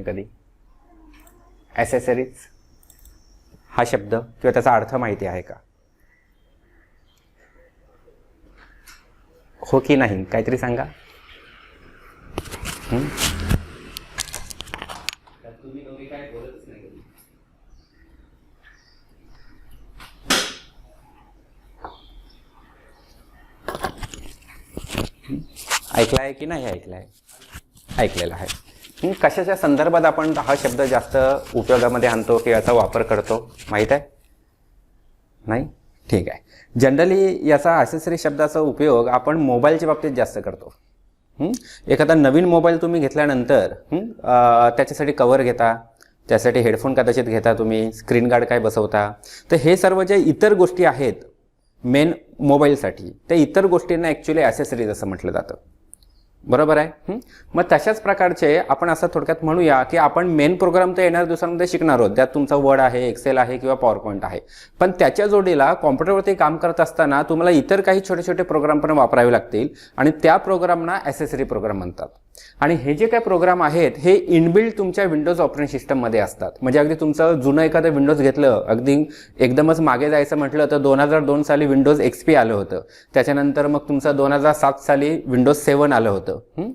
कधी ॲसेसरीज हा शब्द किंवा त्याचा अर्थ माहिती आहे का? हो की नाही काहीतरी सांगा. तुम्ही दोघे काय बोलतच नाही. ऐकलाय की नाही ऐकलाय? ऐकलेला आहे. कशाच्या संदर्भात आपण हा शब्द जास्त उपयोगामध्ये आणतो किंवा याचा वापर करतो माहीत आहे? नाही? ठीक आहे. जनरली याचा ॲसेसरी शब्दाचा उपयोग आपण मोबाईलच्या बाबतीत जास्त करतो. एखादा नवीन मोबाईल तुम्ही घेतल्यानंतर त्याच्यासाठी कवर घेता, त्यासाठी हेडफोन कदाचित घेता, तुम्ही स्क्रीन गार्ड काय बसवता, तर हे सर्व जे इतर गोष्टी आहेत मेन मोबाईलसाठी त्या इतर गोष्टींना ॲक्च्युली ॲसेसरीज असं म्हटलं जातं. बरोबर आहे. मग तशाच प्रकारचे आपण असं थोडक्यात म्हणूया की आपण मेन प्रोग्राम तर येणाऱ्या दिवसांमध्ये शिकणार आहोत. त्यात तुमचा वर्ड आहे, एक्सेल आहे किंवा पॉवर पॉईंट आहे, पण त्याच्या जोडीला कॉम्प्युटरवरती काम करत असताना तुम्हाला इतर काही छोटे छोटे प्रोग्राम पण वापरावे लागतील आणि त्या प्रोग्रामना ॲसेसरी प्रोग्राम म्हणतात. आणि हे जे काही प्रोग्राम आहेत हे इनबिल्ट तुमच्या विंडोज ऑपरेटिंग सिस्टममध्ये असतात. म्हणजे अगदी तुमचं जुनं एखादं विंडोज घेतलं, अगदी एकदमच मागे जायचं म्हटलं तर 2002 साली विंडोज XP आलं होतं. त्याच्यानंतर मग तुमचं 2007 साली विंडोज 7 आलं होतं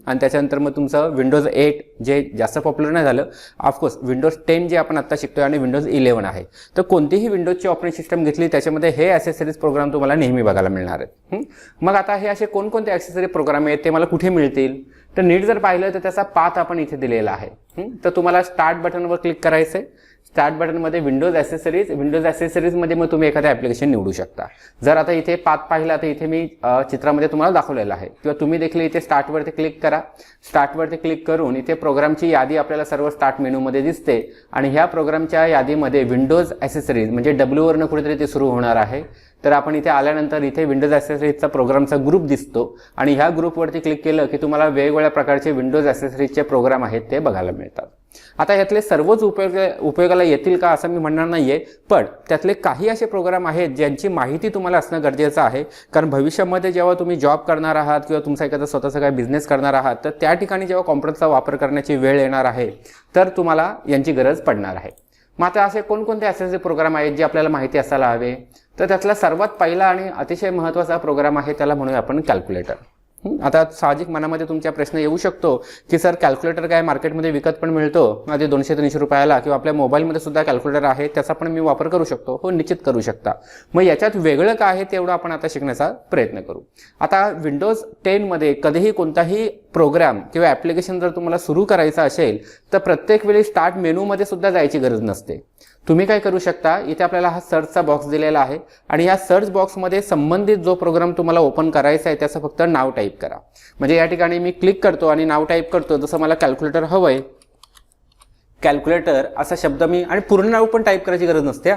आणि त्याच्यानंतर मग तुमचं विंडोज 8 जे जास्त पॉप्युलर नाही झालं. ऑफकोर्स विंडोज 10 जे आपण आता शिकतोय आणि विंडोज 11 आहे. तर कोणतीही विंडोजची ऑपरेटिंग सिस्टम घेतली त्याच्यामध्ये हे ॲसेसरीज प्रोग्राम तुम्हाला नेहमी बघायला मिळणार आहेत. मग आता हे असे कोणकोणते ॲसेसरी प्रोग्राम आहेत ते मला कुठे मिळतील? तर नीट जर पाहिलं तर त्याचा पाथ आपण इथे दिलेला आहे. तर तुम्हाला स्टार्ट बटनवर क्लिक करायचं आहे. स्टार्ट बटनमध्ये विंडोज ॲसेसरीजमध्ये मग तुम्ही एखादं ॲप्लिकेशन निवडू शकता. जर आता इथे पाथ पाहिला तर इथे मी चित्रामध्ये तुम्हाला दाखवलेलं आहे किंवा तुम्ही देखील इथे स्टार्टवरती क्लिक करा. स्टार्टवरती क्लिक करून इथे प्रोग्रामची यादी आपल्याला सर्व स्टार्ट मेनूमध्ये दिसते आणि ह्या प्रोग्रामच्या यादीमध्ये विंडोज ॲसेसरीज म्हणजे डब्ल्यूवरनं कुठेतरी ते सुरू होणार आहे. तर आपण इथे आल्यानंतर इथे विंडोज ॲसेसरीजचा प्रोग्रामचा ग्रुप दिसतो आणि ह्या ग्रुपवरती क्लिक केलं की तुम्हाला वेगवेगळ्या प्रकारचे विंडोज ॲसेसरीजचे प्रोग्राम आहेत ते बघायला मिळतात. आता यातले सर्वच उपयोगाला येतील का असं मी म्हणणार नाहीये, पण त्यातले काही असे प्रोग्राम आहेत ज्यांची माहिती तुम्हाला असणं गरजेचं आहे. कारण भविष्यामध्ये जेव्हा तुम्ही जॉब करणार आहात किंवा तुमचा एखादा स्वतःचा काही बिझनेस करणार आहात तर त्या ठिकाणी जेव्हा कॉम्प्युटरचा वापर करण्याची वेळ येणार आहे तर तुम्हाला यांची गरज पडणार आहे. मग आता असे कोणकोणते ॲसेसरी प्रोग्राम आहेत जे आपल्याला माहिती असायला हवे? तर त्यातला सर्वात पहिला आणि अतिशय महत्त्वाचा प्रोग्राम आहे त्याला म्हणूया आपण कॅल्क्युलेटर. आता साहजिक मनामध्ये तुमच्या प्रश्न येऊ शकतो की सर कॅल्क्युलेटर काय मार्केटमध्ये विकत पण मिळतो आधी 200-300 रुपयाला किंवा आपल्या मोबाईलमध्ये सुद्धा कॅल्क्युलेटर आहे त्याचा पण मी वापर करू शकतो? हो, निश्चित करू शकता. मग याच्यात वेगळं काय आहे तेवढं आपण आता शिकण्याचा प्रयत्न करू. आता विंडोज 10 मध्ये कधीही कोणताही प्रोग्राम किंवा ॲप्लिकेशन जर तुम्हाला सुरू करायचा असेल तर प्रत्येक वेळी स्टार्ट मेनूमध्ये सुद्धा जायची गरज नसते. तुम्ही काय करू शकता, इथे आपल्याला हा सर्चचा बॉक्स दिलेला आहे आणि या सर्च बॉक्समध्ये संबंधित जो प्रोग्राम तुम्हाला ओपन करायचा आहे त्याचं फक्त नाव टाईप करा. म्हणजे या ठिकाणी मी क्लिक करतो आणि नाव टाईप करतो. जसं मला कॅल्क्युलेटर हवंय, कॅल्क्युलेटर असा शब्द मी आणि पूर्ण नाव पण टाईप करायची गरज नसते.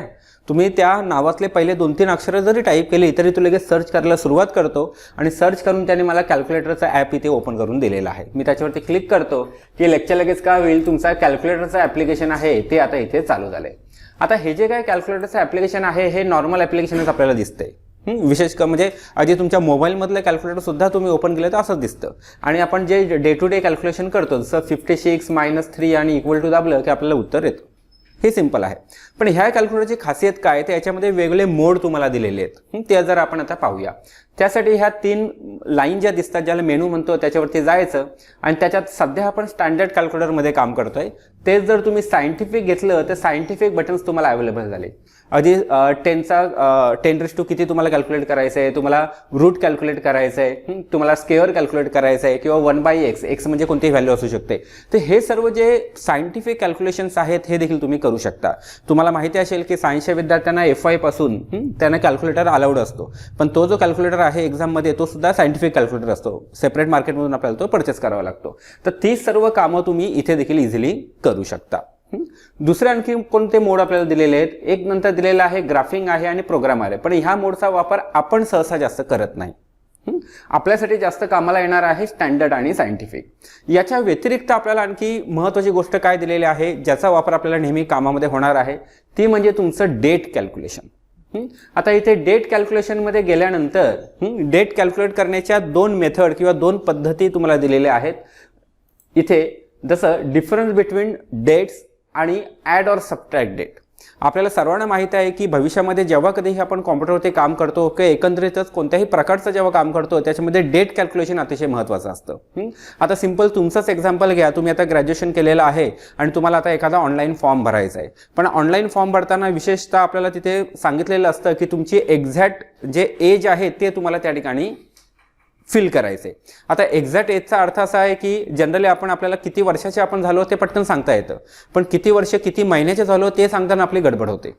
तुम्ही त्या नावातले पहिले 2-3 अक्षरं जरी टाईप केली तरी तो लगेच सर्च करायला सुरुवात करतो आणि सर्च करून त्याने मला कॅल्क्युलेटरचा ॲप इथे ओपन करून दिलेला आहे. मी त्याच्यावरती क्लिक करतो की लेक्चर लगेच काय होईल, तुमचा कॅल्क्युलेटरचा ॲप्लिकेशन आहे ते आता इथे चालू झालंय. आता हे जे काय कॅल्क्युलेटरचं ॲप्लिकेशन आहे हे नॉर्मल ॲप्लिकेशनच आपल्याला दिसतंय. विशेष म्हणजे आधी तुमच्या मोबाईलमधलं कॅल्क्युलेटर सुद्धा तुम्ही ओपन केलं तर असंच दिसतं. आणि आपण जे डे टू डे कॅल्क्युलेशन करतो जसं 56 - 3 आणि इक्वल टू दाबलं की आपल्याला उत्तर येतं. हे सिंपल आहे. पण ह्या कॅल्क्युलेटरची खासियत काय तर याच्यामध्ये वेगवेगळे मोड तुम्हाला दिलेले आहेत. ते जर आपण आता पाहूया. त्यासाठी ह्या 3 लाईन ज्या दिसतात ज्याला मेनू म्हणतो त्याच्यावरती जायचं आणि त्याच्यात सध्या आपण स्टँडर्ड कॅल्क्युलेटरमध्ये काम करतोय. तेच जर तुम्ही सायंटिफिक घेतलं तर सायंटिफिक बटन्स तुम्हाला अवेलेबल झाले. आधी 10 किती तुम्हाला कॅल्क्युलेट करायचं आहे, तुम्हाला रूट कॅल्क्युलेट करायचं आहे, तुम्हाला स्केअर कॅल्क्युलेट करायचं आहे किंवा 1/x, x म्हणजे कोणतीही व्हॅल्यू असू शकते. तर हे सर्व जे सायंटिफिक कॅल्क्युलेशन्स आहेत हे देखील तुम्ही करू शकता. तुम्हाला माहिती असेल की सायन्सच्या विद्यार्थ्यांना FY पासून त्यांना कॅल्क्युलेटर अलाउड असतो, पण तो जो कॅल्क्युलेटर आहे एक्झाममध्ये तो सुद्धा सायंटिफिक कॅल्क्युलेटर असतो. सेपरेट मार्केटमधून आपल्याला तो परचेस करावा लागतो. तर ती सर्व कामं तुम्ही इथे देखील इझिली करू शकता. दुसरे आणखी कोणते मोड आपल्याला दिलेले आहेत? एक नंतर दिलेला आहे ग्राफिंग आहे आणि प्रोग्राम आहे, पण ह्या मोडचा वापर आपण सहसा जास्त करत नाही. आपल्यासाठी जास्त कामाला येणार आहे स्टँडर्ड आणि सायंटिफिक. याच्या व्यतिरिक्त आपल्याला आणखी महत्त्वाची गोष्ट काय दिलेली आहे ज्याचा वापर आपल्याला नेहमी कामामध्ये होणार आहे ती म्हणजे तुमचं डेट कॅल्क्युलेशन. आता इथे डेट कॅल्क्युलेशनमध्ये गेल्यानंतर डेट कॅल्क्युलेट करण्याच्या 2 मेथड किंवा 2 पद्धती तुम्हाला दिलेल्या आहेत. इथे जसं डिफरन्स बिटवीन डेट्स आणि ॲड ऑर सबट्रॅक्ट डेट. आपल्याला सर्वांना माहीत आहे की भविष्यामध्ये जेव्हा कधीही आपण कॉम्प्युटरवरती काम करतो किंवा एकंदरीतच कोणत्याही प्रकारचं जेव्हा काम करतो त्याच्यामध्ये डेट कॅल्क्युलेशन अतिशय महत्त्वाचं असतं. आता सिंपल तुमचंच एक्झाम्पल घ्या. तुम्ही आता ग्रॅज्युएशन केलेलं आहे आणि तुम्हाला आता एखादा ऑनलाईन फॉर्म भरायचा आहे. पण ऑनलाईन फॉर्म भरताना विशेषतः आपल्याला तिथे सांगितलेलं असतं की तुमची एक्झॅक्ट जे एज आहे ते तुम्हाला त्या ठिकाणी फिल करायचे. आता एक्झॅक्ट एजचा अर्थ असा आहे की जनरली आपण आपल्याला किती वर्षाचे आपण झालो ते पटकन सांगता येतं, पण किती वर्ष किती महिन्याचे झालो ते सांगताना आपली गडबड होते.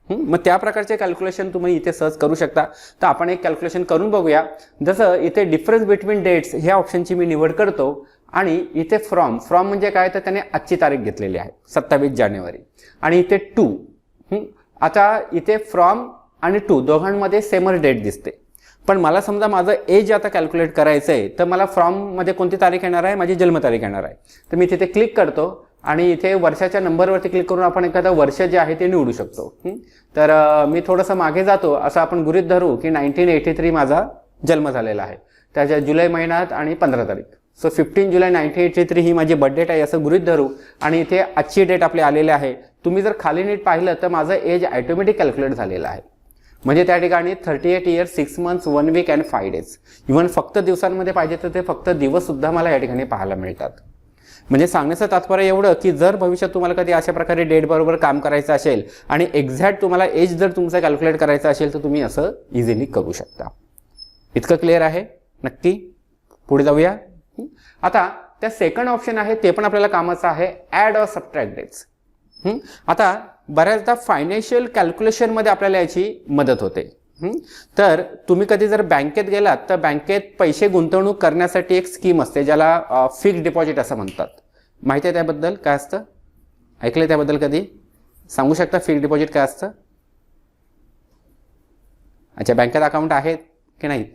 मग त्या प्रकारचे कॅल्क्युलेशन तुम्ही इथे सर्च करू शकता. तर आपण एक कॅल्क्युलेशन करून बघूया. जसं इथे डिफरन्स बिटवीन डेट्स ह्या ऑप्शनची मी निवड करतो आणि इथे फ्रॉम म्हणजे काय, तर त्याने आजची तारीख घेतलेली आहे 27 जानेवारी आणि इथे टू. आता इथे फ्रॉम आणि टू दोघांमध्ये सेमर डेट दिसते, पण मला समजा माझं एज आता कॅल्क्युलेट करायचं आहे तर मला फ्रॉममध्ये कोणती तारीख येणार आहे, माझी जन्मतारीख येणार आहे. तर मी तिथे क्लिक करतो आणि इथे वर्षाच्या नंबरवरती क्लिक करून आपण एखादं वर्ष जे आहे ते निवडू शकतो. तर मी थोडंसं मागे जातो. असं आपण गृहीत धरू की 1983 माझा जन्म झालेला आहे, त्याच्या जुलै महिन्यात आणि 15 तारीख. सो 15 जुलै 1983 ही माझी बर्थ डेट आहे असं गृहीत धरू आणि इथे आजची डेट आपली आलेली आहे. तुम्ही जर खाली नीट पाहिलं तर माझं एज ऑटोमॅटिक कॅल्क्युलेट झालेलं आहे. म्हणजे त्या ठिकाणी 38 years 6 months 1 week and 5 days. Even फक्त दिवसांमध्ये पाहिजे तर ते फक्त दिवससुद्धा मला या ठिकाणी पाहायला मिळतात. म्हणजे सांगण्याचं तात्पर्य एवढं की जर भविष्यात तुम्हाला कधी अशा प्रकारे डेट बरोबर काम करायचं असेल आणि एक्झॅक्ट तुम्हाला एज जर तुमचं कॅल्क्युलेट करायचं असेल तर तुम्ही असं इझिली करू शकता. इतकं क्लिअर आहे? नक्की पुढे जाऊया. आता त्या सेकंड ऑप्शन आहे ते पण आपल्याला कामाचं आहे, ॲड ऑर सबट्रॅक्ट डेट्स. आता बऱ्याचदा फायनान्शियल कॅल्क्युलेशनमध्ये आपल्याला याची मदत होते. तर तुम्ही कधी जर बँकेत गेलात तर बँकेत पैसे गुंतवणूक करण्यासाठी एक स्कीम असते ज्याला फिक्स्ड डिपॉझिट असं म्हणतात. माहिती आहे त्याबद्दल काय असतं? ऐकलं त्याबद्दल कधी? सांगू शकता फिक्स्ड डिपॉझिट काय असतं? अच्छा, बँकेत अकाउंट आहेत की नाहीत?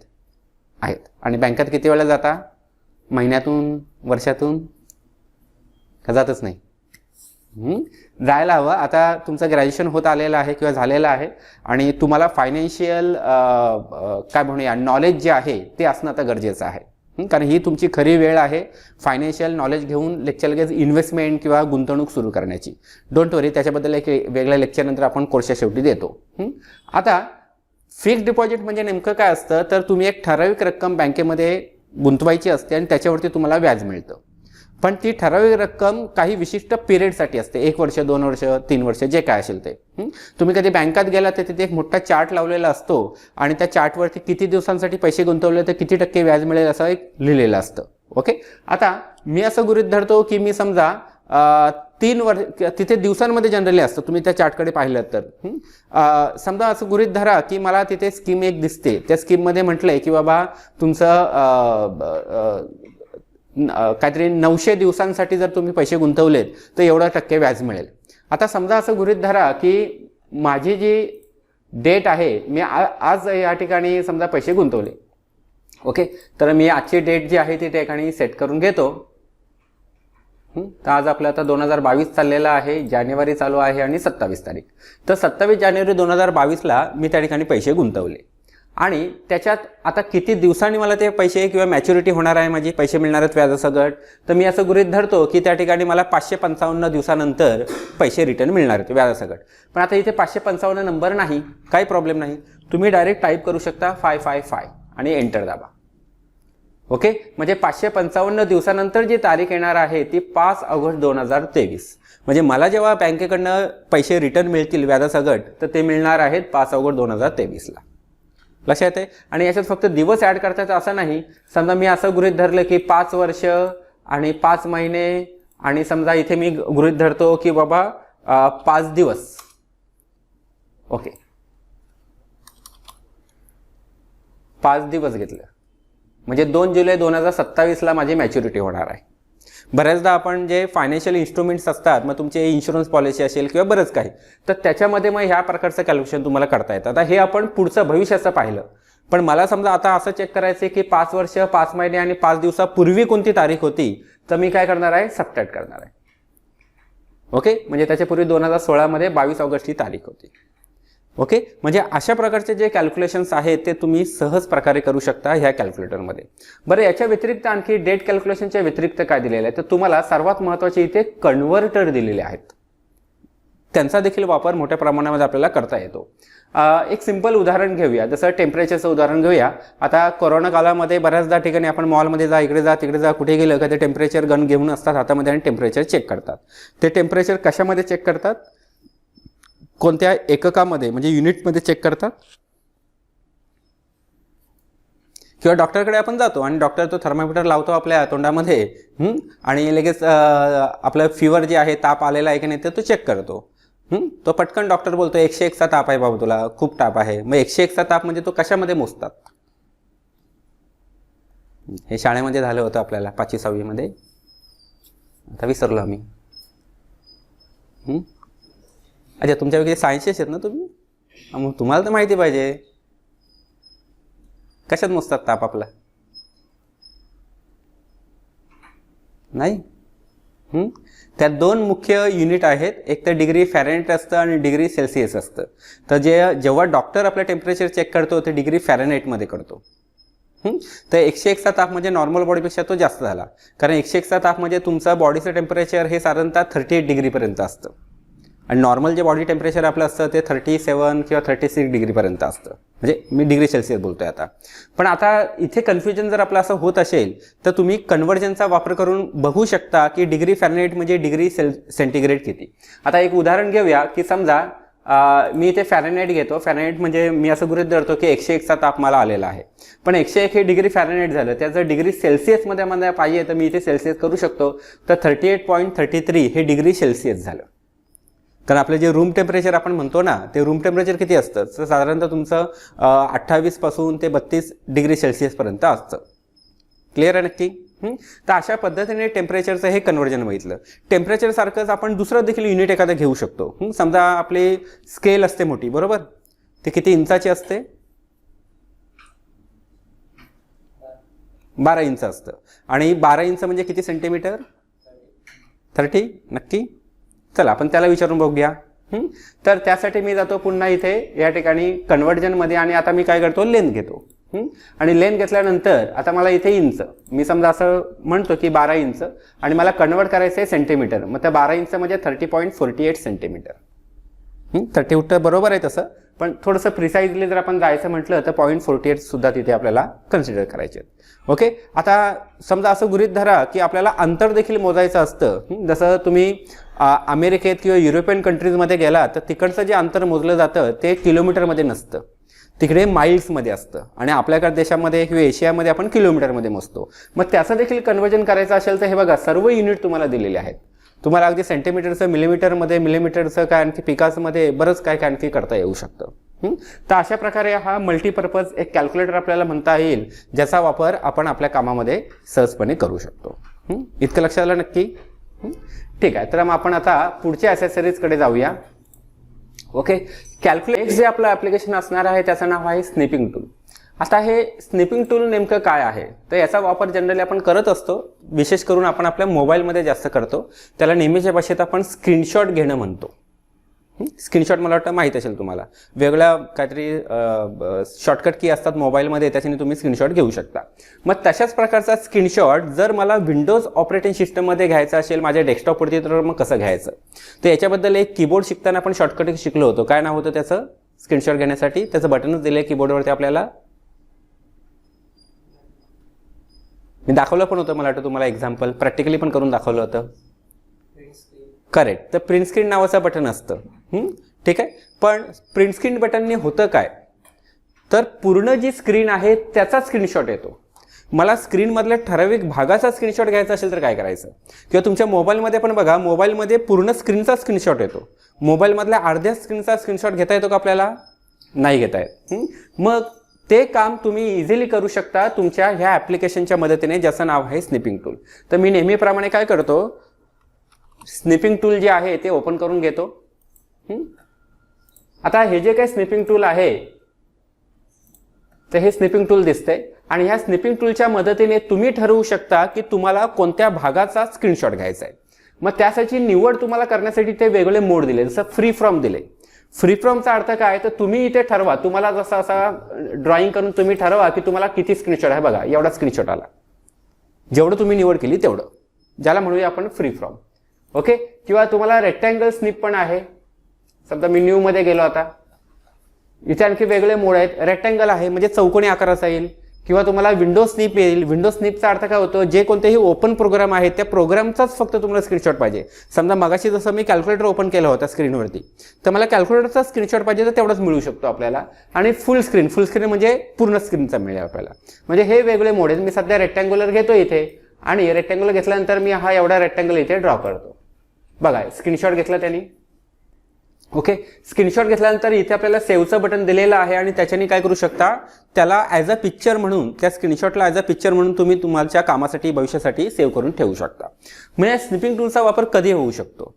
आहेत. आणि बँकेत किती वेळा जाता? महिन्यातून, वर्षातून? का जातच नाही? जायला हवं. आता तुमचं ग्रॅज्युएशन होत आलेलं आहे किंवा झालेलं आहे आणि तुम्हाला फायनान्शियल काय म्हणूया नॉलेज जे आहे ते असणं आता गरजेचं आहे. कारण ही तुमची खरी वेळ आहे फायनान्शियल नॉलेज घेऊन लगेच इन्व्हेस्टमेंट किंवा गुंतवणूक सुरू करण्याची. डोंट वरी, त्याच्याबद्दल एक वेगळ्या लेक्चरनंतर आपण कोर्सच्या शेवटी देतो. आता फिक्स्ड डिपॉझिट म्हणजे नेमकं काय असतं, तर तुम्ही एक ठराविक रक्कम बँकेमध्ये गुंतवायची असते आणि त्याच्यावरती तुम्हाला व्याज मिळतं. पण ती ठराविक रक्कम काही विशिष्ट पिरियडसाठी असते, 1 वर्ष 2 वर्ष 3 वर्ष जे काय असेल ते. तुम्ही कधी बँकात गेला तर तिथे एक मोठा चार्ट लावलेला असतो आणि त्या चार्टवरती किती दिवसांसाठी पैसे गुंतवले तर किती टक्के व्याज मिळेल असं एक लिहिलेलं असतं. ओके. आता मी असं गृहीत धरतो की मी समजा 3 वर्ष, तिथे दिवसांमध्ये जनरली असतं, तुम्ही त्या चार्टकडे पाहिलं तर समजा असं गृहीत धरा की मला तिथे स्कीम एक दिसते. त्या स्कीममध्ये म्हटलंय की बाबा तुमचं काहीतरी 900 दिवसांसाठी जर तुम्ही पैसे गुंतवलेत तर एवढा टक्के व्याज मिळेल. आता समजा असं गृहीत धरा की माझी जी डेट आहे, मी आज या ठिकाणी समजा पैसे गुंतवले. ओके. तर मी आजची डेट जी आहे ती त्या ठिकाणी सेट करून घेतो. तर आज आपलं आता 2022 चाललेलं आहे, जानेवारी चालू आहे आणि 27 तारीख. तर 27 जानेवारी 2022ला मी त्या ठिकाणी पैसे गुंतवले आणि त्याच्यात आता किती दिवसांनी मला ते पैसे किंवा मॅच्युरिटी होणार आहे, माझी पैसे मिळणार आहेत व्याजासकट, तर मी असं गृहीत धरतो की त्या ठिकाणी मला 555 दिवसानंतर पैसे रिटर्न मिळणार आहेत व्याजासकट. पण आता इथे 555 नंबर नाही, काही प्रॉब्लेम नाही. तुम्ही डायरेक्ट टाईप करू शकता 555 आणि एंटर दाबा. ओके. म्हणजे 555 दिवसानंतर जी तारीख येणार आहे ती 5 ऑगस्ट 2023. म्हणजे मला जेव्हा बँकेकडनं पैसे रिटर्न मिळतील व्याजासकट तर ते मिळणार आहेत 5 ऑगस्ट 2023ला. लक्षात आहे? आणि याच्यात फक्त दिवस ॲड करता येतं असं नाही. समजा मी असं गृहीत धरलं की 5 वर्ष आणि 5 महिने आणि समजा इथे मी गृहीत धरतो की बाबा 5 दिवस. ओके. 5 दिवस घेतलं म्हणजे 2 जुलै 2027ला माझी मॅच्युरिटी होणार आहे. बऱ्याचदा आपण जे फायनान्शियल इन्स्ट्रुमेंट्स असतात, मग तुमचे इन्शुरन्स पॉलिसी असेल किंवा बरंच काही, तर त्याच्यामध्ये मग ह्या प्रकारचं कॅल्क्युलेशन तुम्हाला करता येतं. आता हे आपण पुढचं भविष्याचं पाहिलं, पण मला समजा आता असं चेक करायचं आहे की 5 वर्ष 5 महिने आणि 5 दिवसापूर्वी कोणती तारीख होती, तर मी काय करणार आहे, सबट्रॅक्ट करणार आहे. ओके. म्हणजे त्याच्यापूर्वी 2016 मध्ये 22 ऑगस्ट ही तारीख होती. ओके, म्हणजे अशा प्रकारचे जे कॅल्क्युलेशन्स आहेत ते तुम्ही सहज प्रकारे करू शकता ह्या कॅल्क्युलेटरमध्ये. बरं, याच्या व्यतिरिक्त आणखी डेट कॅल्क्युलेशनच्या व्यतिरिक्त काय दिलेलं आहे, तर तुम्हाला सर्वात महत्त्वाचे इथे कन्व्हर्टर दिलेले आहेत. त्यांचा देखील वापर मोठ्या प्रमाणामध्ये आपल्याला करता येतो. एक सिंपल उदाहरण घेऊया, जसं टेम्परेचरचं उदाहरण घेऊया. आता कोरोना काळामध्ये बऱ्याचदा ठिकाणी आपण मॉलमध्ये जा, इकडे जा, तिकडे जा, कुठे गेलं का ते टेम्परेचर गन घेऊन असतात हातामध्ये आणि टेम्परेचर चेक करतात. ते टेम्परेचर कशामध्ये चेक करतात, कोणत्या एककामध्ये म्हणजे युनिटमध्ये चेक करतात. किंवा डॉक्टरकडे आपण जातो आणि डॉक्टर तो थर्मामीटर लावतो आपल्या तोंडामध्ये आणि लगेच आपलं फिवर जे आहे, ताप आलेला आहे की नाही ते तो चेक करतो. तो पटकन डॉक्टर बोलतो 101चा ताप आहे बाबा तुला, खूप ताप आहे. मग 101चा ताप म्हणजे तो कशामध्ये मोजतात. हे शाळेमध्ये झालं होतं आपल्याला 5वी 6वी मध्ये, आता विसरलो आम्ही. अच्छा, तुमच्यापैकी सायन्सचे आहेत ना तुम्ही, मग तुम्हाला तर माहिती पाहिजे कशात मोजतात ताप आपला. नाही, त्यात दोन मुख्य युनिट आहेत, एक तर डिग्री फॅरेनहाइट असतं आणि डिग्री सेल्सिअस असतं. तर जेव्हा डॉक्टर आपलं टेम्परेचर चेक करतो ते डिग्री फॅरेनहाइटमध्ये करतो. तर 101चा ताप म्हणजे नॉर्मल बॉडीपेक्षा तो जास्त झाला, कारण 101चा ताप म्हणजे तुमचं बॉडीचं टेम्परेचर हे साधारणतः 38 डिग्रीपर्यंत असतं आणि नॉर्मल जे बॉडी टेम्परेचर आपलं असतं ते 37 किंवा 36 डिग्रीपर्यंत असतं. म्हणजे मी डिग्री सेल्सिअस बोलतोय आता. पण आता इथे कन्फ्युजन जर आपलं असं होत असेल तर तुम्ही कन्व्हर्जनचा वापर करून बघू शकता की डिग्री फॅरेनहाइट म्हणजे डिग्री सेंटीग्रेड किती. आता एक उदाहरण घेऊया की समजा मी इथे फॅरेनहाइट घेतो. फॅरेनहाइट म्हणजे मी असं गृहीत धरतो की 101चा ताप मला आलेला आहे, पण 101 हे डिग्री फॅरेनहाइट झालं, त्याचं डिग्री सेल्सिअसमध्ये मला पाहिजे तर मी इथे सेल्सिअस करू शकतो. तर 38.33 हे डिग्री सेल्सिअस झालं. कारण आपलं जे रूम टेम्परेचर आपण म्हणतो ना, ते रूम टेम्परेचर किती असतं, तर साधारणतः तुमचं 28 पासून ते 32 डिग्री सेल्सिअसपर्यंत असतं. क्लिअर आहे नक्की. तर अशा पद्धतीने टेम्परेचरचं हे कन्व्हर्जन बघितलं. टेम्परेचर सारखंच आपण दुसरं देखील युनिट एखादं घेऊ शकतो. समजा आपली स्केल असते मोठी, बरोबर, ते किती इंचाची असते, 12 इंच असतं. आणि 12 इंच म्हणजे किती सेंटीमीटर, 30. नक्की, चला आपण त्याला विचारून बघूया. तर त्यासाठी मी जातो पुन्हा इथे या ठिकाणी कन्व्हर्जनमध्ये आणि आता मी काय करतो, लेंथ घेतो. आणि लेंथ घेतल्यानंतर आता मला इथे इंच, मी समजा असं म्हणतो की 12 इंच आणि मला कन्वर्ट करायचं आहे सेंटीमीटर. मग त्या 12 इंच म्हणजे 30.48 सेंटीमीटर. 30 बरोबर आहे तसं, पण थोडंसं प्रिसाइजली जर आपण जायचं म्हटलं तर 0.48 सुद्धा तिथे आपल्याला कन्सिडर करायचे. ओके, आता समजा असं गृहीत धरा की आपल्याला अंतर देखील मोजायचं असतं. जसं तुम्ही अमेरिकेत किंवा युरोपियन कंट्रीजमध्ये गेला तर तिकडचं जे अंतर मोजलं जातं ते किलोमीटरमध्ये नसतं, तिकडे माइल्समध्ये असतं. आणि आपल्या देशामध्ये किंवा एशियामध्ये आपण किलोमीटरमध्ये मोजतो. मग त्याचं देखील कन्वर्जन करायचं असेल तर हे बघा, सर्व युनिट तुम्हाला दिलेले आहेत. तुम्हाला अगदी सेंटीमीटरचं, मिलीमीटरमध्ये, मिलीमीटरचं काय आणखी पिकासमध्ये बरंच काय काय आणखी करता येऊ शकतं. तर अशा प्रकारे हा मल्टीपर्पज एक कॅल्क्युलेटर आपल्याला म्हणता येईल, ज्याचा वापर आपण आपल्या कामामध्ये सहजपणे करू शकतो. इतकं लक्षात आलं नक्की. ठीक आहे, तर मग आपण आता पुढच्या ॲसेसरीजकडे जाऊया. ओके, कॅल्क्युलेट जे आपलं ॲप्लिकेशन असणार आहे त्याचं नाव आहे स्निपिंग टूल. आता हे स्निपिंग टूल नेमकं काय आहे, तर याचा वापर जनरली आपण करत असतो, विशेष करून आपण आपल्या मोबाईलमध्ये जास्त करतो. त्याला नेहमीच्या भाषेत आपण स्क्रीनशॉट घेणं म्हणतो. स्क्रीनशॉट मला वाटतं माहीत असेल तुम्हाला, वेगळ्या काहीतरी शॉर्टकट की असतात मोबाईलमध्ये, त्याच्याने तुम्ही स्क्रीनशॉट घेऊ शकता. मग तशाच प्रकारचा स्क्रीनशॉट जर मला विंडोज ऑपरेटिंग सिस्टममध्ये घ्यायचा असेल माझ्या डेस्कटॉपवरती, तर मग कसं घ्यायचं. तर याच्याबद्दल एक कीबोर्ड शिकताना आपण शॉर्टकट शिकलो होतो. काय नाव होतं त्याचं, स्क्रीनशॉट घेण्यासाठी त्याचं बटनच दिलं आहे कीबोर्डवरती आपल्याला. मी दाखवलं पण होतं मला वाटतं तुम्हाला, एक्झाम्पल प्रॅक्टिकली पण करून दाखवलं होतं. करेक्ट, तर प्रिंट स्क्रीन नावाचं बटन असतं. ठीक आहे, पण प्रिंट स्क्रीन बटनने होतं काय, तर पूर्ण जी स्क्रीन आहे त्याचा स्क्रीनशॉट येतो. मला स्क्रीनमधल्या ठराविक भागाचा स्क्रीनशॉट घ्यायचा असेल तर काय करायचं, किंवा तुमच्या मोबाईलमध्ये पण बघा, मोबाईलमध्ये पूर्ण स्क्रीनचा स्क्रीनशॉट येतो. मोबाईलमधल्या अर्ध्या स्क्रीनचा स्क्रीनशॉट घेता येतो का आपल्याला, नाही घेता येत. मग ते काम तुम्ही इझिली करू शकता तुमच्या ह्या ॲप्लिकेशनच्या मदतीने, ज्याचं नाव आहे स्निपिंग टूल. तर मी नेहमीप्रमाणे काय करतो, स्निपिंग टूल जे आहे ते ओपन करून घेतो. आता हे जे काही स्निपिंग टूल आहे तर हे स्निपिंग टूल दिसतंय आणि ह्या स्निपिंग टूलच्या मदतीने तुम्ही ठरवू शकता की तुम्हाला कोणत्या भागाचा स्क्रीनशॉट घ्यायचा आहे. मग त्यासाठी निवड तुम्हाला करण्यासाठी ते वेगळे मोड दिले, जसं फ्री फ्रॉम दिले. फ्री फ्रॉमचा अर्थ काय, तर तुम्ही इथे ठरवा, तुम्हाला जसा असा ड्रॉइंग करून तुम्ही ठरवा की तुम्हाला किती स्क्रीनशॉट आहे. बघा एवढा स्क्रीनशॉट आला, जेवढं तुम्ही निवड केली तेवढं, ज्याला म्हणूया आपण फ्री फ्रॉम. ओके. किंवा तुम्हाला रेक्टँगल स्निप पण आहे. समजा मी न्यू मध्ये गेलो, आता इथे आणखी वेगळे मोड आहेत. रेक्टँगल आहे म्हणजे चौकोनी आकाराचा येईल, किंवा तुम्हाला विंडो स्निप येईल. विंडो स्निपचा अर्थ काय होतो, जे कोणतेही ओपन प्रोग्राम आहे त्या प्रोग्रामचाच फक्त तुम्हाला स्क्रीनशॉट पाहिजे. समजा मगाशी जसं मी कॅल्क्युलेटर ओपन केलं होतं स्क्रीनवरती, तर मला कॅल्क्युलेटरचा स्क्रीनशॉट पाहिजे तर तेवढंच मिळू शकतो आपल्याला. आणि फुल स्क्रीन म्हणजे पूर्ण स्क्रीनचा मिळेल आपल्याला. म्हणजे हे वेगळे मोड आहेत. मी सध्या रेक्टँग्युलर घेतो इथे, आणि रेक्टँग्युलर घेतल्यानंतर मी हा एवढा रेक्टँगल इथे ड्रॉ करतो. बघा स्क्रीनशॉट घेतला त्यांनी. ओके. स्क्रीनशॉट घेतल्यानंतर इथे आपल्याला सेव्हचं बटन दिलेलं आहे, आणि त्याच्याने काय करू शकता, त्याला ॲज अ पिक्चर म्हणून, त्या स्क्रीनशॉटला ॲज अ पिक्चर म्हणून तुम्ही तुमच्या कामासाठी भविष्यासाठी सेव्ह करून ठेवू शकता. म्हणजे स्निपिंग टूलचा वापर कधी होऊ शकतो.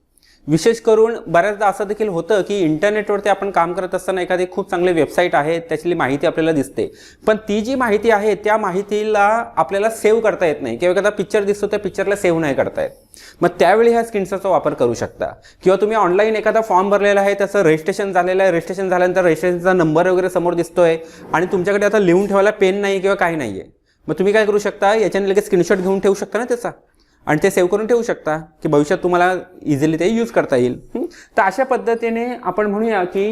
विशेष करून बऱ्याचदा असं देखील होतं की इंटरनेटवरती आपण काम करत असताना एखादी खूप चांगली वेबसाईट आहे, त्याची माहिती आपल्याला दिसते, पण ती जी माहिती आहे त्या माहितीला आपल्याला सेव्ह करता येत नाही, किंवा एखादा पिक्चर दिसतो त्या पिक्चरला सेव्ह नाही करता येत. मग त्यावेळी ह्या स्क्रीनशॉटचा वापर करू शकता. किंवा तुम्ही ऑनलाईन एखादा फॉर्म भरलेला आहे, त्याचं रजिस्ट्रेशन झालेलं आहे, रजिस्ट्रेशन झाल्यानंतर रजिस्ट्रेशनचा नंबर वगैरे समोर दिसतोय, आणि तुमच्याकडे आता लिहून ठेवायला पेन नाही किंवा काही नाही आहे, मग तुम्ही काय करू शकता, याच्याने लगेच स्क्रीनशॉट घेऊन ठेवू शकता ना त्याचा, आणि ते सेव्ह करून ठेवू शकता की भविष्यात तुम्हाला इझिली ते यूज करता येईल. तर अशा पद्धतीने आपण म्हणूया की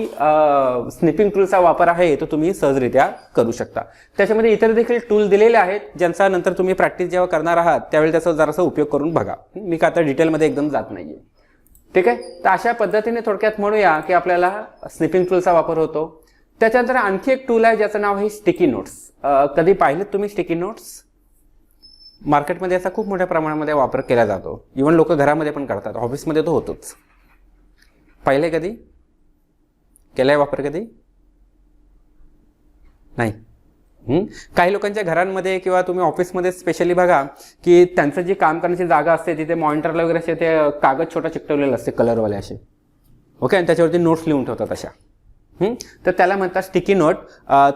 स्निपिंग टूलचा वापर आहे तो तुम्ही सहजरित्या करू शकता. त्याच्यामध्ये इतर देखील टूल दिलेले आहेत, ज्यांचा नंतर तुम्ही प्रॅक्टिस जेव्हा करणार आहात त्यावेळी त्याचा जरासा उपयोग करून बघा. मी का आता डिटेलमध्ये एकदम जात नाहीये. ठीक आहे. तर अशा पद्धतीने थोडक्यात म्हणूया की आपल्याला स्निपिंग टूलचा वापर होतो. त्याच्यानंतर आणखी एक टूल आहे ज्याचं नाव आहे स्टिकी नोट्स. कधी पाहिलेत तुम्ही स्टिकी नोट्स? मार्केटमध्ये याचा खूप मोठ्या प्रमाणामध्ये वापर केला जातो. इव्हन लोक घरामध्ये पण करतात, ऑफिसमध्ये तो होतोच. पाहिले कधी? केलाय वापर कधी? नाही. काही लोकांच्या घरांमध्ये किंवा तुम्ही ऑफिसमध्ये स्पेशली बघा की त्यांचं जी काम करण्याची जागा असते तिथे मॉनिटरला वगैरे असे ते कागद छोटा चिकटवलेला असते कलरवाले असे. ओके. आणि त्याच्यावरती नोट्स लिहून ठेवतात अशा. तर त्याला म्हणतात स्टिकी नोट.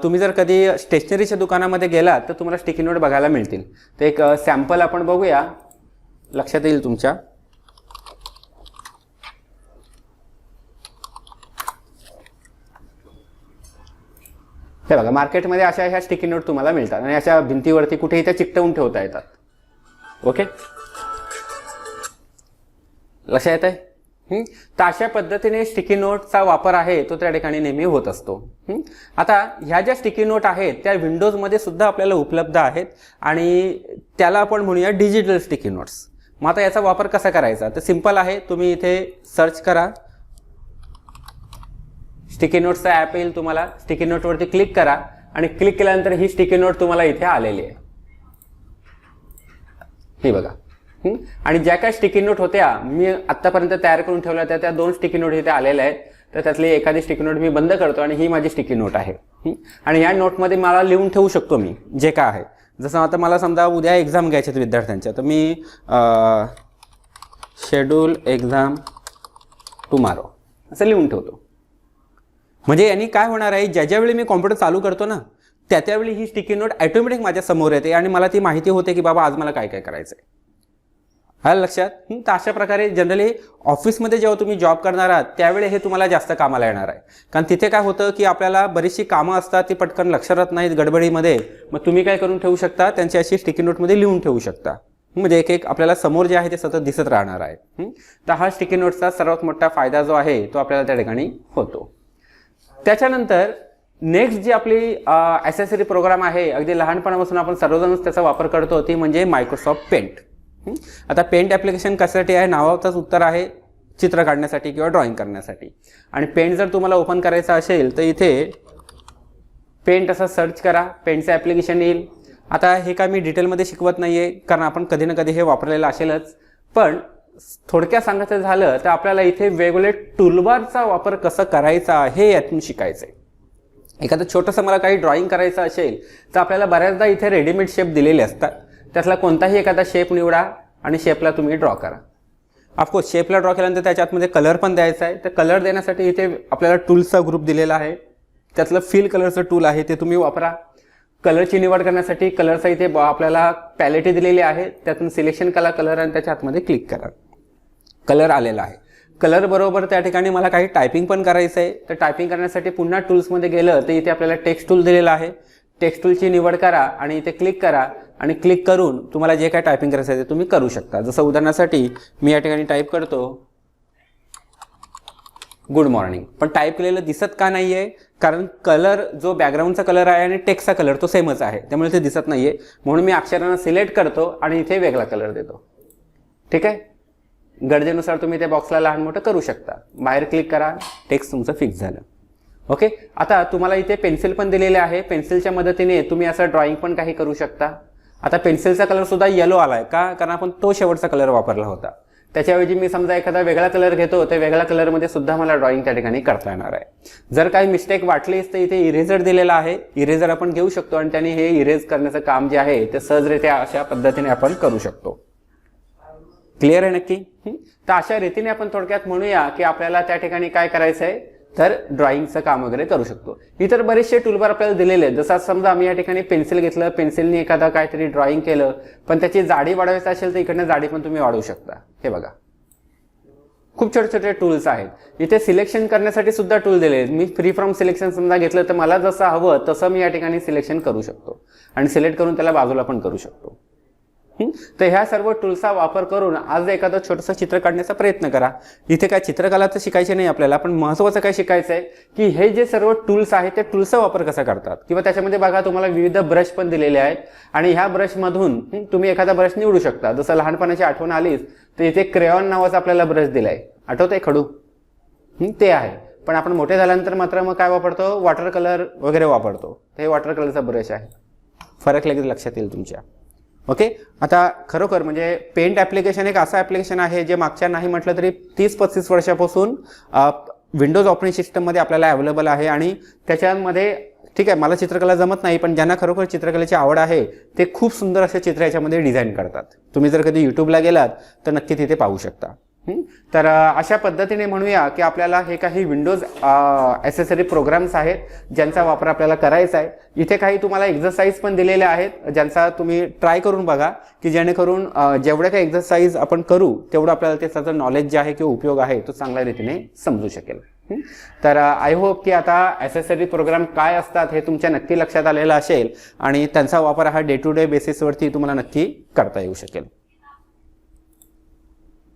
तुम्ही जर कधी स्टेशनरीच्या दुकानामध्ये गेलात तर तुम्हाला स्टिकी नोट बघायला मिळतील. तर एक सॅम्पल आपण बघूया, लक्षात येईल तुमच्या. हे बघा मार्केटमध्ये अशा ह्या स्टिकी नोट तुम्हाला मिळतात, आणि अशा भिंतीवरती कुठेही त्या चिकटवून ठेवता येतात. ओके. लक्षात येत आहे? तर अशा पद्धतीने स्टिकी नोटचा वापर आहे तो त्या ठिकाणी नेहमी होत असतो. आता ह्या ज्या स्टिकी नोट आहेत त्या विंडोजमध्ये सुद्धा आपल्याला उपलब्ध आहेत, आणि त्याला आपण म्हणूया डिजिटल स्टिकी नोट्स. मग आता याचा वापर कसा करायचा, तर सिंपल आहे. तुम्ही इथे सर्च करा, स्टिकी नोट्सचा ॲप येईल तुम्हाला. स्टिकी नोटवरती क्लिक करा, आणि क्लिक केल्यानंतर ही स्टिकी नोट तुम्हाला इथे आलेली आहे. ही बघा. आणि ज्या काय स्टिकी नोट होत्या मी आतापर्यंत तयार करून ठेवल्या त्या 2 स्टिकी नोट इथे आलेल्या आहेत. तर त्यातली एखादी स्टिकी नोट मी बंद करतो, आणि ही माझी स्टिकी नोट आहे. आणि या नोटमध्ये मला लिहून ठेवू शकतो मी जे काय आहे. जसं आता मला समजा उद्या एक्झाम घ्यायच्या विद्यार्थ्यांच्या, तर मी शेड्यूल एक्झाम टुमारो असं लिहून ठेवतो. म्हणजे यांनी काय होणार आहे, ज्या वेळी मी कॉम्प्युटर चालू करतो ना त्यावेळी ही स्टिकी नोट ऑटोमॅटिक माझ्या समोर येते, आणि मला ती माहिती होते की बाबा आज मला काय काय करायचं आहे. हा लक्षात. तर अशा प्रकारे जनरली ऑफिसमध्ये जेव्हा तुम्ही जॉब करणार आहात त्यावेळी हे तुम्हाला जास्त कामाला येणार आहे. कारण तिथे काय होतं की आपल्याला बरीचशी कामं असतात, ती पटकन लक्षात राहत नाहीत गडबडीमध्ये. मग तुम्ही काय करून ठेवू शकता, त्यांची अशी स्टिकी नोटमध्ये लिहून ठेवू शकता. म्हणजे एक एक आपल्याला समोर जे आहे ते सतत दिसत राहणार आहे. तर हा स्टिकी नोटचा सर्वात मोठा फायदा जो आहे तो आपल्याला त्या ठिकाणी होतो. त्याच्यानंतर नेक्स्ट जी आपली ॲसेसरी प्रोग्राम आहे, अगदी लहानपणापासून आपण सर्वजणच त्याचा वापर करतो, ती म्हणजे मायक्रोसॉफ्ट पेंट. आता पेंट ॲप्लिकेशन कशासाठी आहे, नावाचंच उत्तर आहे, चित्र काढण्यासाठी किंवा ड्रॉइंग करण्यासाठी. आणि पेंट जर तुम्हाला ओपन करायचं असेल तर इथे पेंट असं सर्च करा, पेंटचं ॲप्लिकेशन येईल. आता हे काय मी डिटेलमध्ये शिकवत नाही आहे, कारण आपण कधी ना कधी हे वापरलेलं असेलच. पण थोडक्यात सांगायचं झालं तर आपल्याला इथे वेगवेगळे टूलबारचा वापर कसं करायचा हे यातून शिकायचं आहे. एखादं छोटंसं मला काही ड्रॉइंग करायचं असेल तर आपल्याला बऱ्याचदा इथे रेडीमेड शेप दिलेले असतात. त्यातला कोणताही एखादा शेप निवडा आणि शेपला तुम्ही ड्रॉ करा. ऑफकोर्स शेपला ड्रॉ केल्यानंतर त्याच्यातमध्ये कलर पण द्यायचा आहे. तर कलर देण्यासाठी इथे आपल्याला टूल्सचा ग्रुप दिलेला आहे. त्यातलं फिल कलरचं टूल आहे ते तुम्ही वापरा. कलरची निवड करण्यासाठी कलरचा इथे आपल्याला पॅलेट दिलेली आहे, त्यातून सिलेक्शन करा कलर आणि त्याच्या आतमध्ये क्लिक करा. कलर आलेला आहे. कलर बरोबर त्या ठिकाणी मला काही टायपिंग पण करायचं आहे, तर टायपिंग करण्यासाठी पुन्हा टूल्समध्ये गेलं तर इथे आपल्याला टेक्स्ट टूल दिलेला आहे. टेक्स्ट टूलची निवड करा आणि इथे क्लिक करा आणि क्लिक करून तुम्हाला जे काय टायपिंग करायचं आहे ते तुम्ही करू शकता. जसं उदाहरणासाठी मी या ठिकाणी टाईप करतो गुड मॉर्निंग, पण टाईप केलेलं दिसत का नाही आहे? कारण कलर जो बॅकग्राऊंडचा कलर आहे आणि टेक्स्टचा कलर तो सेमच आहे, त्यामुळे ते दिसत नाही आहे. म्हणून मी अक्षरांना सिलेक्ट करतो आणि इथे वेगळा कलर देतो. ठीक आहे, गरजेनुसार तुम्ही त्या बॉक्सला लहान मोठं करू शकता. बाहेर क्लिक करा, टेक्स्ट तुमचं फिक्स झालं. ओके, आता तुम्हाला इथे पेन्सिल पण दिलेले आहे. पेन्सिलच्या मदतीने तुम्ही असं ड्रॉइंग पण काही करू शकता. आता पेन्सिलचा कलर सुद्धा येलो आलाय का? कारण आपण तो शेवटचा कलर वापरला होता. त्याच्याऐवजी मी समजा एखादा वेगळा कलर घेतो, त्या वेगळ्या कलरमध्ये सुद्धा मला ड्रॉइंग त्या ठिकाणी करता येणार आहे. जर काही मिस्टेक वाटलीच तर इथे इरेजर दिलेला आहे. इरेजर आपण घेऊ शकतो आणि त्याने हे इरेज करण्याचं काम जे आहे ते सहजरित्या अशा पद्धतीने आपण करू शकतो. क्लिअर आहे नक्की? तर अशा रीतीने आपण थोडक्यात म्हणूया की आपल्याला त्या ठिकाणी काय करायचं आहे, तर ड्रॉइंगचं काम वगैरे करू शकतो. इतर बरेचसे टूलबार आपल्याला दिलेले आहेत. जसं समजा आम्ही या ठिकाणी पेन्सिल घेतलं, पेन्सिलने एखादा काहीतरी ड्रॉइंग केलं, पण त्याची जाडी वाढवायची असेल तर इकडनं जाडी पण तुम्ही वाढवू शकता. हे बघा, खूप छोटे छोटे टूल्स आहेत. इथे सिलेक्शन करण्यासाठी सुद्धा टूल दिले आहेत. मी फ्री फ्रॉम सिलेक्शन समजा घेतलं तर मला जसं हवं तसं मी या ठिकाणी सिलेक्शन करू शकतो आणि सिलेक्ट करून त्याला बाजूला पण करू शकतो. तर ह्या सर्व टूल्सचा वापर करून आज एखादं छोटंसं चित्र काढण्याचा प्रयत्न करा. इथे काय चित्रकला तर शिकायची नाही आपल्याला, पण महत्त्वाचं काय शिकायचं आहे की हे जे सर्व टूल्स आहेत ते टूल्सचा वापर कसा करतात. किंवा त्याच्यामध्ये बघा तुम्हाला विविध ब्रश पण दिलेले आहेत आणि ह्या ब्रशमधून तुम्ही एखादा ब्रश निवडू शकता. जसं लहानपणाची आठवण आलीच तर इथे क्रेयॉन नावाचा आपल्याला ब्रश दिलाय, आठवतंय? खडू ते आहे. पण आपण मोठे झाल्यानंतर मात्र मग काय वापरतो, वॉटर कलर वगैरे वापरतो. हे वॉटर कलरचा ब्रश आहे. फरक लगेच लक्षात येईल तुमच्या. ओके, आता खरोखर म्हणजे पेंट ॲप्लिकेशन एक असं ॲप्लिकेशन आहे जे मागच्या नाही म्हटलं तरी 30-35 वर्षापासून विंडोज ऑपरेटिंग सिस्टममध्ये आपल्याला अवेलेबल आहे. आणि त्याच्यामध्ये ठीक आहे, मला चित्रकला जमत नाही, पण ज्यांना खरोखर चित्रकलेची आवड आहे ते खूप सुंदर असे चित्र याच्यामध्ये डिझाईन करतात. तुम्ही जर कधी यूट्यूबला गेलात तर नक्की तिथे पाहू शकता. तर अशा पद्धतीने म्हणूया की आपल्याला हे काही विंडोज ॲक्सेसरी प्रोग्राम्स आहेत ज्यांचा वापर आपल्याला करायचा आहे. इथे काही तुम्हाला एक्झरसाइज पण दिलेल्या आहेत ज्यांचा तुम्ही ट्राय करून बघा की जेणेकरून जेवढ्या काही एक्झरसाइज आपण करू तेवढं आपल्याला त्याचं नॉलेज जे आहे किंवा उपयोग आहे तो चांगल्या रीतीने समजू शकेल. तर आय होप की आता ॲक्सेसरी प्रोग्राम काय असतात हे तुमच्या नक्की लक्षात आलेलं असेल आणि त्यांचा वापर हा डे टू डे बेसिसवरती तुम्हाला नक्की करता येऊ शकेल.